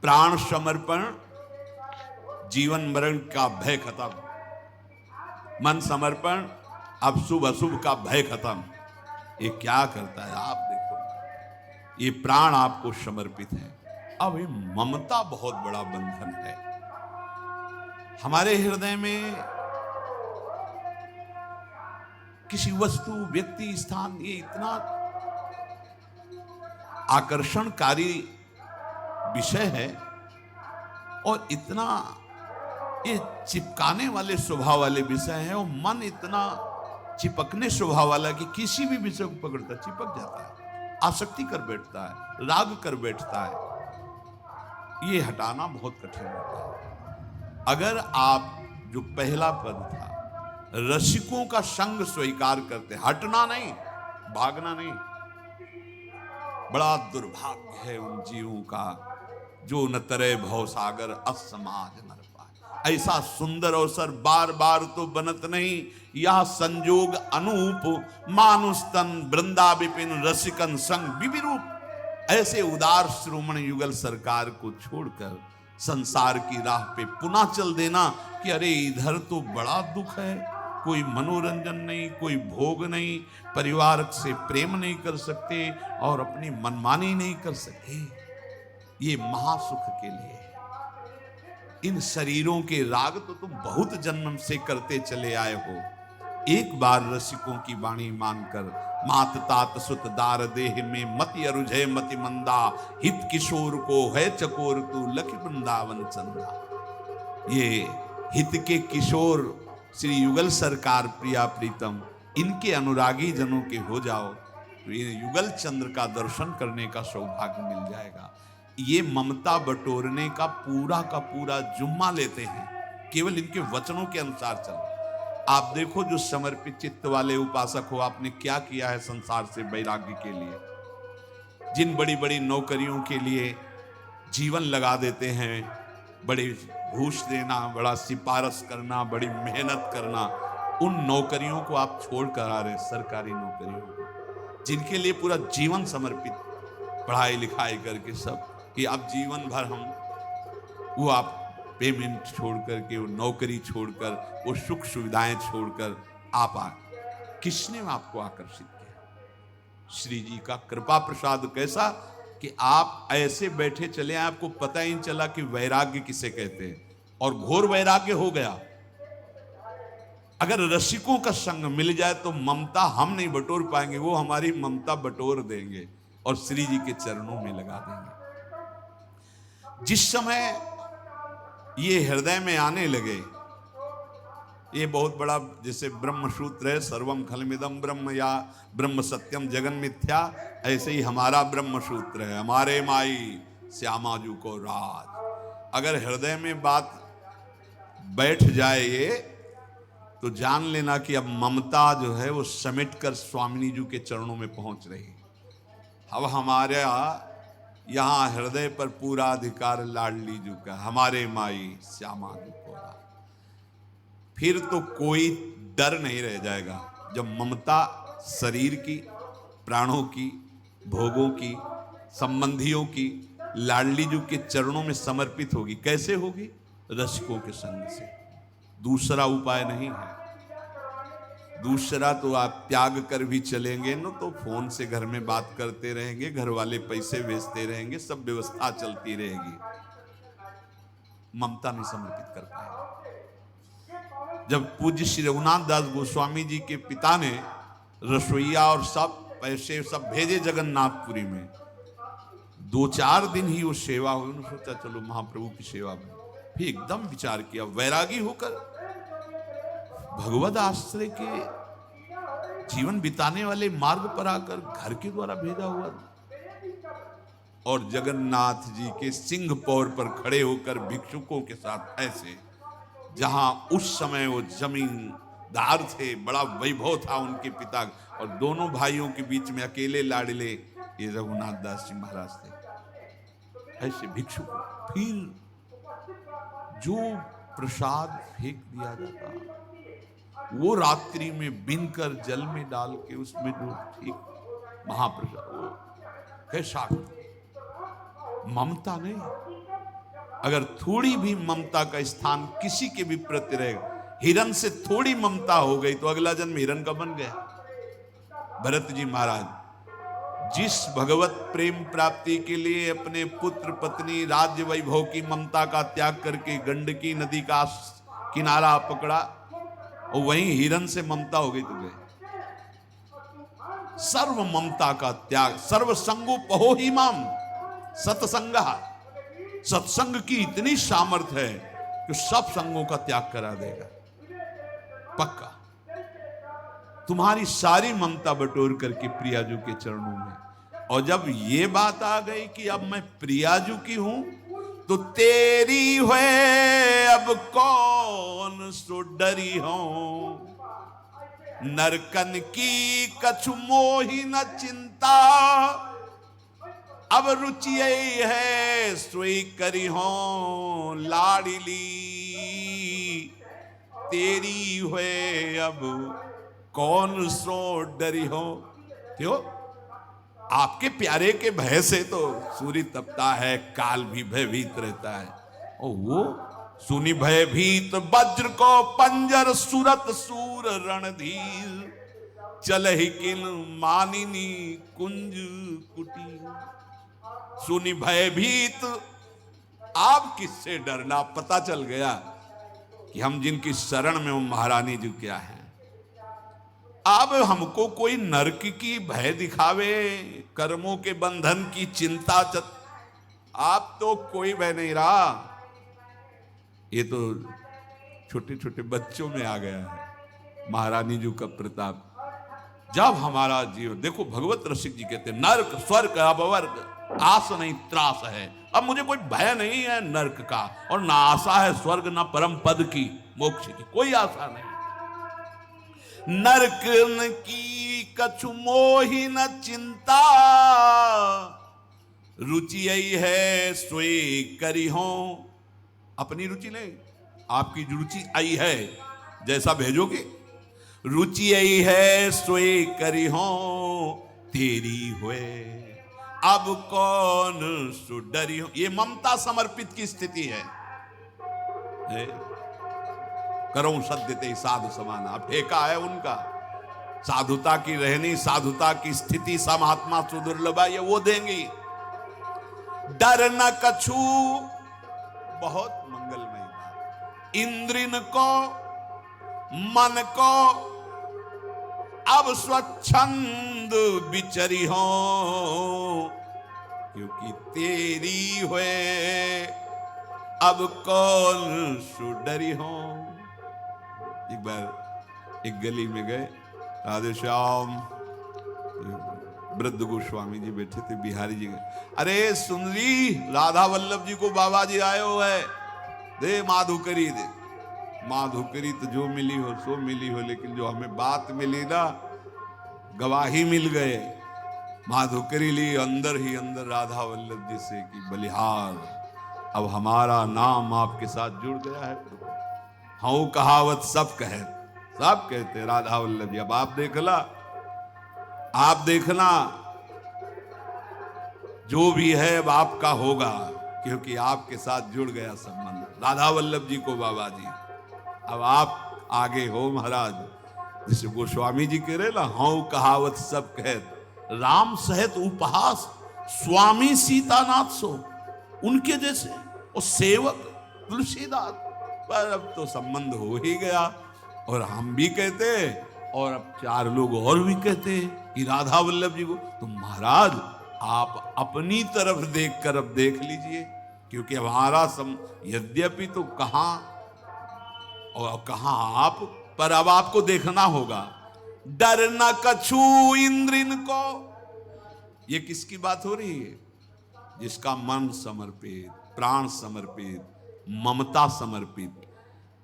प्राण समर्पण, जीवन मरण का भय खत्म। मन समर्पण, अब शुभ अशुभ का भय खत्म। ये क्या करता है आप देखो, ये प्राण आपको समर्पित है। अब ये ममता बहुत बड़ा बंधन है हमारे हृदय में। किसी वस्तु, व्यक्ति, स्थान, ये इतना आकर्षणकारी विषय है और इतना ये चिपकाने वाले स्वभाव वाले विषय है, और मन इतना चिपकने स्वभाव वाला कि किसी भी विषय को पकड़ता चिपक जाता है, आसक्ति कर बैठता है, राग कर बैठता है। ये हटाना बहुत कठिन होता है। अगर आप जो पहला पद था, रसिकों का संग स्वीकार करते, हटना नहीं, भागना नहीं। बड़ा दुर्भाग्य है उन जीवों का जो न तरे भव सागर असमाज नर पाए। ऐसा सुंदर अवसर बार बार तो बनत नहीं, यह संजोग अनूप मानुष तन वृंदा विपिन रसिकन संग विविरूप। ऐसे उदार श्रोमण युगल सरकार को छोड़कर संसार की राह पे पुनः चल देना कि अरे इधर तो बड़ा दुख है, कोई मनोरंजन नहीं, कोई भोग नहीं, परिवार से प्रेम नहीं कर सकते और अपनी मनमानी नहीं कर सकते। ये महासुख के लिए है। इन शरीरों के राग तो तुम बहुत जन्म से करते चले आए हो। एक बार रसिकों की वाणी मानकर, मात तात सुत दार देह में मति अरुझे मति मंदा, हित किशोर को है चकोर तू लखी वृंदावन चंदा। ये हित के किशोर श्री युगल सरकार प्रिया प्रीतम, इनके अनुरागी जनों के हो जाओ तो ये युगल चंद्र का दर्शन करने का सौभाग्य मिल जाएगा। ये ममता बटोरने का पूरा जुम्मा लेते हैं, केवल इनके वचनों के अनुसार चलो। आप देखो जो समर्पित चित्त वाले उपासक हो, आपने क्या किया है संसार से वैराग्य के लिए। जिन बड़ी बड़ी नौकरियों के लिए जीवन लगा देते हैं, बड़े घूस देना, बड़ा सिफारिश करना, बड़ी मेहनत करना, उन नौकरियों को आप छोड़ कर आ रहे, सरकारी नौकरियों को, जिनके लिए पूरा जीवन समर्पित, पढ़ाई लिखाई करके सब, कि अब जीवन भर हम, वो आप पेमेंट छोड़ करके, वो नौकरी छोड़कर, वो सुख सुविधाएं छोड़कर आप आ, किसने आपको आकर्षित किया? श्री जी का कृपा प्रसाद कैसा कि आप ऐसे बैठे चले, आपको पता ही नहीं चला कि वैराग्य किसे कहते हैं, और घोर वैराग्य हो गया। अगर रसिकों का संग मिल जाए तो ममता हम नहीं बटोर पाएंगे, वो हमारी ममता बटोर देंगे और श्री जी के चरणों में लगा देंगे। जिस समय ये हृदय में आने लगे, ये बहुत बड़ा जैसे ब्रह्म सूत्र है, सर्वम खलमिदम ब्रह्म या ब्रह्म सत्यम जगन मिथ्या, ऐसे ही हमारा ब्रह्म सूत्र है, हमारे माई श्यामाजू को राज। अगर हृदय में बात बैठ जाए ये, तो जान लेना कि अब ममता जो है वो समेट कर स्वामिनी जी के चरणों में पहुंच रही। अब हमारे यहाँ हृदय पर पूरा अधिकार लाडली जी का, हमारे माई श्यामाजू को राज। फिर तो कोई डर नहीं रह जाएगा जब ममता शरीर की, प्राणों की, भोगों की, संबंधियों की लाडली जी के चरणों में समर्पित होगी। कैसे होगी? रसिकों के संग से। दूसरा उपाय नहीं है। दूसरा तो आप त्याग कर भी चलेंगे न तो फोन से घर में बात करते रहेंगे, घर वाले पैसे भेजते रहेंगे, सब व्यवस्था चलती रहेगी, ममता नहीं समर्पित कर पाएंगे। जब पूज्य श्री रघुनाथ दास गोस्वामी जी के पिता ने रसोईया और सब पैसे सब भेजे जगन्नाथपुरी में, 2-4 दिन ही वो सेवा हुई, उन्होंने सोचा चलो महाप्रभु की सेवा में। फिर एकदम विचार किया, वैरागी होकर भगवद आश्रय के जीवन बिताने वाले मार्ग पर आकर घर के द्वारा भेजा हुआ, और जगन्नाथ जी के सिंह पौर पर खड़े होकर भिक्षुकों के साथ ऐसे, जहां उस समय वो जमींदार थे, बड़ा वैभव था उनके पिता, और दोनों भाइयों के बीच में अकेले लाडले ये रघुनाथ दास जी महाराज थे, ऐसे भिक्षुक। फिर जो प्रसाद फेंक दिया जाता, वो रात्रि में बिनकर जल में डाल के उसमें जो ठीक महाप्रसाद, वो कैसा ममता नहीं, अगर थोड़ी भी ममता का स्थान किसी के भी प्रति रहेगा, हिरण से थोड़ी ममता हो गई तो अगला जन्म हिरण का बन गया। भरत जी महाराज जिस भगवत प्रेम प्राप्ति के लिए अपने पुत्र पत्नी राज्य वैभव की ममता का त्याग करके गंडकी नदी का किनारा पकड़ा, और वहीं हिरण से ममता हो गई तो गए। सर्व ममता का त्याग, सर्व संगोपहो ही माम सत्संग। सत्संग की इतनी सामर्थ्य है कि सब संगों का त्याग करा देगा पक्का। तुम्हारी सारी ममता बटोर करके प्रियाजू के चरणों में। और जब ये बात आ गई कि अब मैं प्रियाजू की हूं, तो तेरी हुए अब कौन सो डरी हो, नरकन की कछु मोही न चिंता, अब रुचि यही है सोई करी हो लाडली, तेरी हुए अब कौन सो डरी हो। क्यों? आपके प्यारे के भय से तो सूर्य तपता है, काल भी भयभीत रहता है। और वो सुनि भयभीत वज्र को पंजर, सुरत सूर रणधीर, चलहि किन मानिनी कुंज कुटी। सुनि भयभीत, आप किससे डरना? पता चल गया कि हम जिनकी शरण में वो महारानी जी क्या है। अब हमको कोई नरक की भय दिखावे, कर्मों के बंधन की चिंता आप तो कोई भय नहीं रहा। ये तो छोटे छोटे बच्चों में आ गया है महारानी जी का प्रताप। जब हमारा जीव देखो, भगवत रसिक जी कहते नरक स्वर्ग अपवर्ग आस नहीं त्रास है। अब मुझे कोई भय नहीं है नरक का, और ना आशा है स्वर्ग ना परम पद की मोक्ष की, कोई आशा नहीं। नरक की कछु मोही न चिंता, रुचि यही है सोई करी हो। अपनी रुचि नहीं, आपकी रुचि आई है जैसा भेजोगे। रुचि यही है सोई करी हो, तेरी हुए अब कौन सो डरी हो। ये ममता समर्पित की स्थिति है। करो सद्यते साधु समान, अब ठेका है उनका। साधुता की रहनी, साधुता की स्थिति सा महात्मा सुदुर्लभ ये वो देंगी। डर न कछु, बहुत मंगलमय बात। इंद्रिन को मन को अब स्वच्छंद विचरी हो, क्योंकि तेरी हुए अब कौन सो डरी हो। एक बार एक गली में गए, राधे श्याम वृद्ध गोस्वामी जी बैठे थे, बिहारी जी गए, अरे सुंदरी राधा वल्लभ जी को बाबा जी आए हो है, दे माधुकरी दे। माधुकरी तो जो मिली हो सो मिली हो, लेकिन जो हमें बात मिली ना, गवाही मिल गए। माधुकरी ली अंदर ही अंदर राधा वल्लभ जी से कि बलिहार, अब हमारा नाम आपके साथ जुड़ गया है। हाँ कहावत सब कहे, सब कहते राधा वल्लभ जी। अब आप देखला, आप देखना जो भी है अब आपका होगा, क्योंकि आपके साथ जुड़ गया संबंध राधा वल्लभ जी को बाबा जी। अब आप आगे हो महाराज, जिसे गोस्वामी जी कह रहे ना, हाँ कहावत सब कहे, राम सहित उपहास स्वामी सीतानाथ सो, उनके जैसे और सेवक तुलसीदास। पर अब तो संबंध हो ही गया, और हम भी कहते और अब चार लोग और भी कहते कि राधा वल्लभ जी को। तो महाराज आप अपनी तरफ देखकर अब देख लीजिए, क्योंकि हमारा यद्यपि तो कहां और कहां आप, पर अब आपको देखना होगा। डर न कछु इंद्रिन को, ये किसकी बात हो रही है? जिसका मन समर्पित, प्राण समर्पित, ममता समर्पित।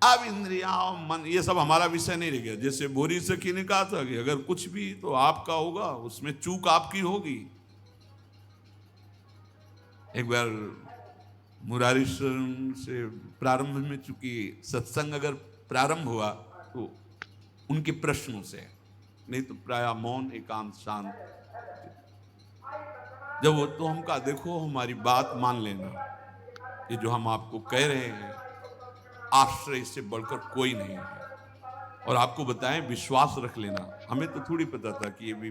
अब इंद्रिया और मन ये सब हमारा विषय नहीं रह गया। जैसे बोरी सखी ने कहा था कि अगर कुछ भी तो आपका होगा, उसमें चूक आपकी होगी। एक बार मुरारी से प्रारंभ में, चूंकि सत्संग अगर प्रारंभ हुआ तो उनके प्रश्नों से, नहीं तो प्राय मौन एकांत शांत। जब वो तो हम कहा देखो हमारी बात मान लेना, ये जो हम आपको कह रहे हैं, आश्रय इससे बढ़कर कोई नहीं है। और आपको बताएं, विश्वास रख लेना, हमें तो थोड़ी पता था कि ये भी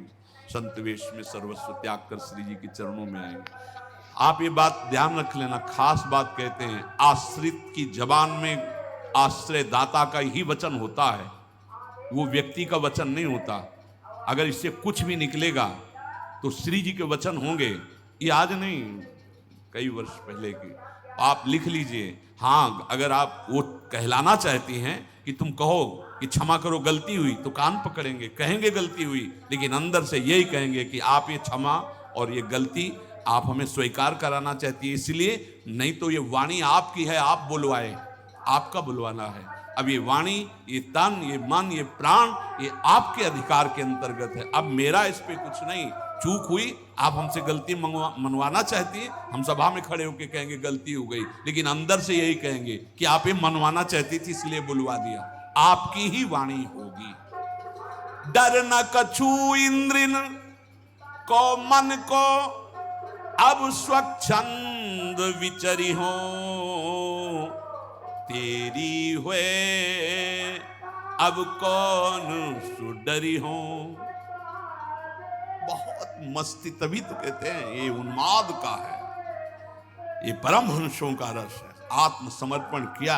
संत वेश में सर्वस्व त्याग कर श्री जी के चरणों में आएंगे। आप ये बात ध्यान रख लेना, खास बात कहते हैं, आश्रित की जबान में आश्रय दाता का ही वचन होता है, वो व्यक्ति का वचन नहीं होता। अगर इससे कुछ भी निकलेगा तो श्री जी के वचन होंगे। ये आज नहीं, कई वर्ष पहले की, आप लिख लीजिए। हाँ, अगर आप वो कहलाना चाहती हैं कि तुम कहो कि क्षमा करो गलती हुई, तो कान पकड़ेंगे, कहेंगे गलती हुई, लेकिन अंदर से यही कहेंगे कि आप ये क्षमा और ये गलती आप हमें स्वीकार कराना चाहती है, इसलिए, नहीं तो ये वाणी आपकी है, आप बुलवाए, आपका बुलवाना है। अब ये वाणी, ये तन, ये मन, ये प्राण, ये आपके अधिकार के अंतर्गत है। अब मेरा इस पे कुछ नहीं, चूक हुई, आप हमसे गलती मनवाना चाहती है, हम सभा में खड़े होकर कहेंगे गलती हो गई, लेकिन अंदर से यही कहेंगे कि आप ये मनवाना चाहती थी इसलिए बुलवा दिया। आपकी ही वाणी होगी। डर न कछु इंद्रिन को मन को, अब स्वच्छंद विचरी हो, तेरी हुए अब कौन सुडरी हो। बहुत मस्ती, तभी तो कहते हैं ये उन्माद का है, ये परमहंसों का रस है। आत्मसमर्पण किया,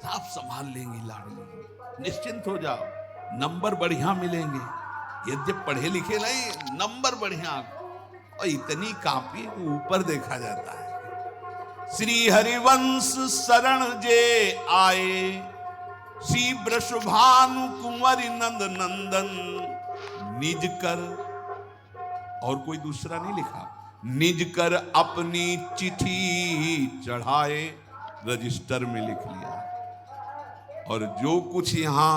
आप संभाल लेंगी लाडली, निश्चिंत हो जाओ, नंबर बढ़िया मिलेंगे। यद्यप पढ़े लिखे नहीं, नंबर बढ़िया, और इतनी कापी ऊपर देखा जाता है। श्री हरिवंश शरण जे आए, श्री वृषभानु कुंवरी नंद नंदन, निज कर, और कोई दूसरा नहीं लिखा, निज कर अपनी चिट्ठी चढ़ाए, रजिस्टर में लिख लिया। और जो कुछ यहां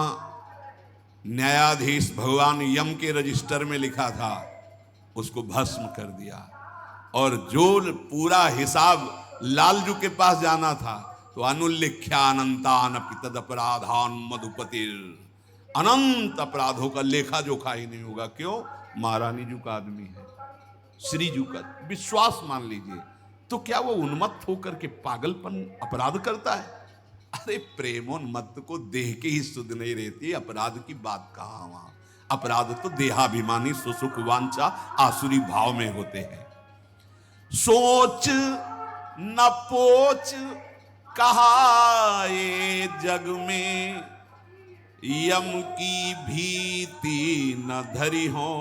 न्यायाधीश भगवान यम के रजिस्टर में लिखा था उसको भस्म कर दिया। और जो पूरा हिसाब लालजू के पास जाना था, तो अनुल्लिख्यानंतान तद अपराधान मधुपतिर, अनंत अपराधों का लेखा जोखा ही नहीं होगा। क्यों? महारानी जू का आदमी है, श्री जू का विश्वास मान लीजिए। तो क्या वो उन्मत्त होकर के पागलपन अपराध करता है? अरे प्रेमोन्मत्त को देह की ही सुध नहीं रहती, अपराध की बात कहां वहां। अपराध तो देहाभिमानी सुसुख वांछा आसुरी भाव में होते हैं। सोच न पोच कहा ये जग में, यम की भीति न धरी हो,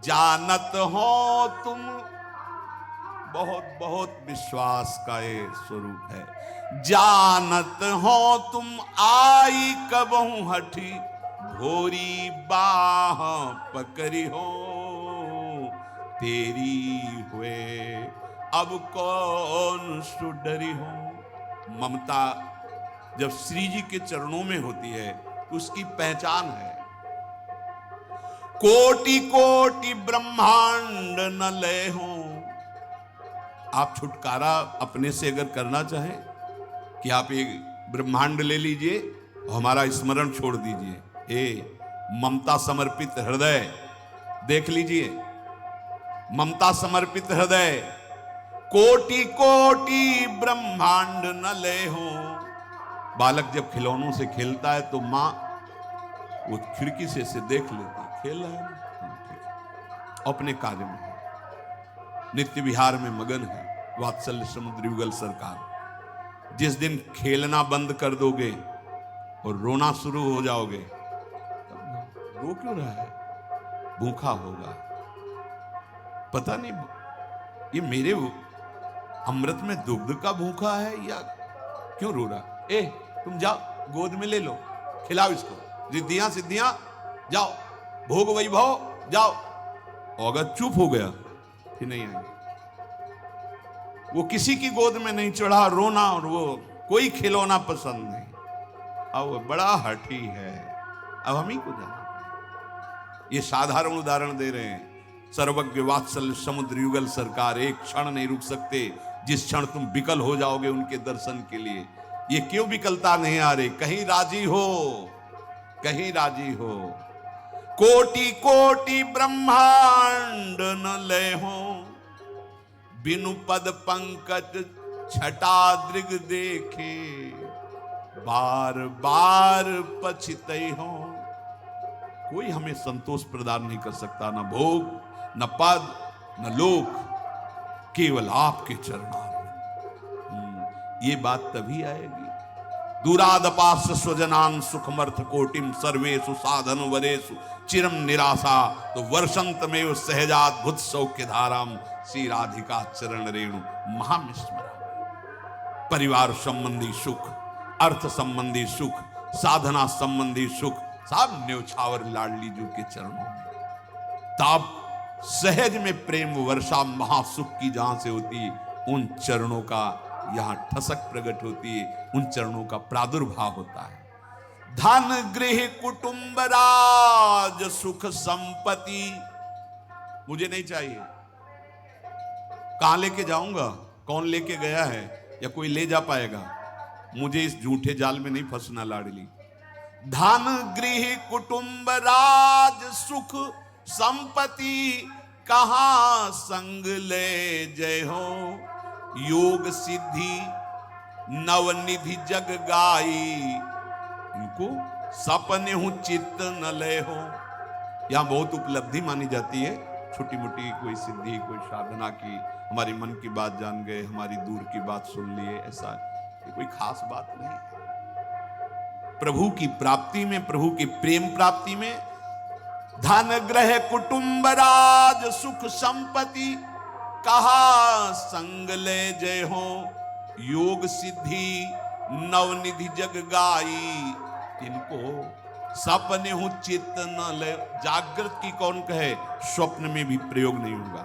जानत हो तुम, बहुत बहुत विश्वास का ये स्वरूप है। जानत हो तुम आई कबहू हठी, भोरी बाह पकड़ी हो, तेरी हुए अब कौन सुडरी हो। ममता जब श्री जी के चरणों में होती है उसकी पहचान है। कोटि कोटि ब्रह्मांड न लय हो। आप छुटकारा अपने से अगर करना चाहें कि आप एक ब्रह्मांड ले लीजिए, हमारा स्मरण छोड़ दीजिए। ममता समर्पित हृदय देख लीजिए, ममता समर्पित हृदय, कोटि कोटि ब्रह्मांड न ले हो। बालक जब खिलौनों से खेलता है तो माँ वो खिड़की से देख लेती, खेल रहा है ना, अपने कार्य में है, नित्य विहार में मगन है। वात्सल्य समुद्र युगल सरकार, जिस दिन खेलना बंद कर दोगे और रोना शुरू हो जाओगे, तब रो क्यों रहा है? भूखा होगा, पता नहीं ये मेरे अमृत में दुग्ध का भूखा है या क्यों रो रहा। तुम जाओ गोद में ले लो, खिलाओ इसको, रिद्धियां सिद्धियां, जाओ भोग वैभव जाओ। और अगर चुप हो गया फिर नहीं आएंगे। वो किसी की गोद में नहीं चढ़ा, रोना और वो कोई खिलौना पसंद नहीं। अब वो बड़ा हठी है, अब हम ही को जाना। ये साधारण उदाहरण दे रहे हैं। सर्वज्ञ वात्सल्य समुद्र युगल सरकार एक क्षण नहीं रुक सकते। जिस क्षण तुम विकल हो जाओगे उनके दर्शन के लिए, ये क्यों विकलता नहीं आ रही? कहीं राजी हो, कहीं राजी हो। कोटि कोटि ब्रह्मांड न लय हो, बिनु पद पंकज छटा दृग देखे, बार बार पछितई हो। कोई हमें संतोष प्रदान नहीं कर सकता, न भोग, न पद, न लोक, केवल आपके चरणारविंद। ये बात तभी आएगी। दूरादपास स्वजनान सुखमर्थ कोटिम सर्वेषु साधन वरेषु चिरम निराशा, तो वर्षंत में सहजाद्भुत सौख्य धाराम श्री राधिका चरण रेणु महामिस्मरा। परिवार संबंधी सुख, अर्थ संबंधी सुख, साधना संबंधी सुख सब न्योछावर लाडली जी के चरणों में। तब सहज में प्रेम वर्षा महासुख की जहां से होती, उन चरणों का यहां ठसक प्रकट होती है, उन चरणों का प्रादुर्भाव होता है। धन गृह कुटुंब राज सुख संपत्ति मुझे नहीं चाहिए। कहां लेके जाऊंगा, कौन लेके गया है, या कोई ले जा पाएगा? मुझे इस झूठे जाल में नहीं फंसना लाडली। धन गृह कुटुंब राज सुख संपत्ति कहां संग ले जय हो, योग सिद्धि नवनिधि जग गाई, इनको सपने हूं चित्त न ले हो। यहां बहुत उपलब्धि मानी जाती है, छोटी मोटी कोई सिद्धि, कोई साधना की, हमारी मन की बात जान गए, हमारी दूर की बात सुन लिए, ऐसा ये कोई खास बात नहीं है। प्रभु की प्राप्ति में, प्रभु की प्रेम प्राप्ति में धन ग्रह कुटुंब राज सुख संपत्ति कहा संग ले जय हो, योग सिद्धि नवनिधि जग गाई, इनको सपने हूं चित्त न ले। जागृत की कौन कहे, स्वप्न में भी प्रयोग नहीं होगा।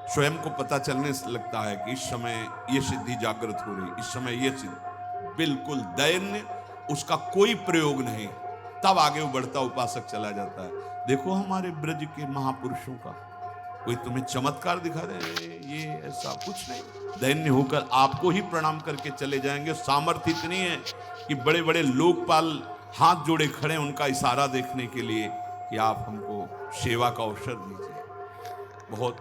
स्वयं को पता चलने से लगता है कि इस समय ये सिद्धि जागृत हो रही, इस समय ये सिद्धि, बिल्कुल दैन्य, उसका कोई प्रयोग नहीं। तब आगे वो बढ़ता उपासक चला जाता है। देखो हमारे ब्रज के महापुरुषों का, कोई तुम्हें चमत्कार दिखा दे, ये ऐसा कुछ नहीं, दैन्य होकर आपको ही प्रणाम करके चले जाएंगे। सामर्थ्य इतनी है कि बड़े बड़े लोकपाल हाथ जोड़े खड़े, उनका इशारा देखने के लिए कि आप हमको सेवा का अवसर दीजिए। बहुत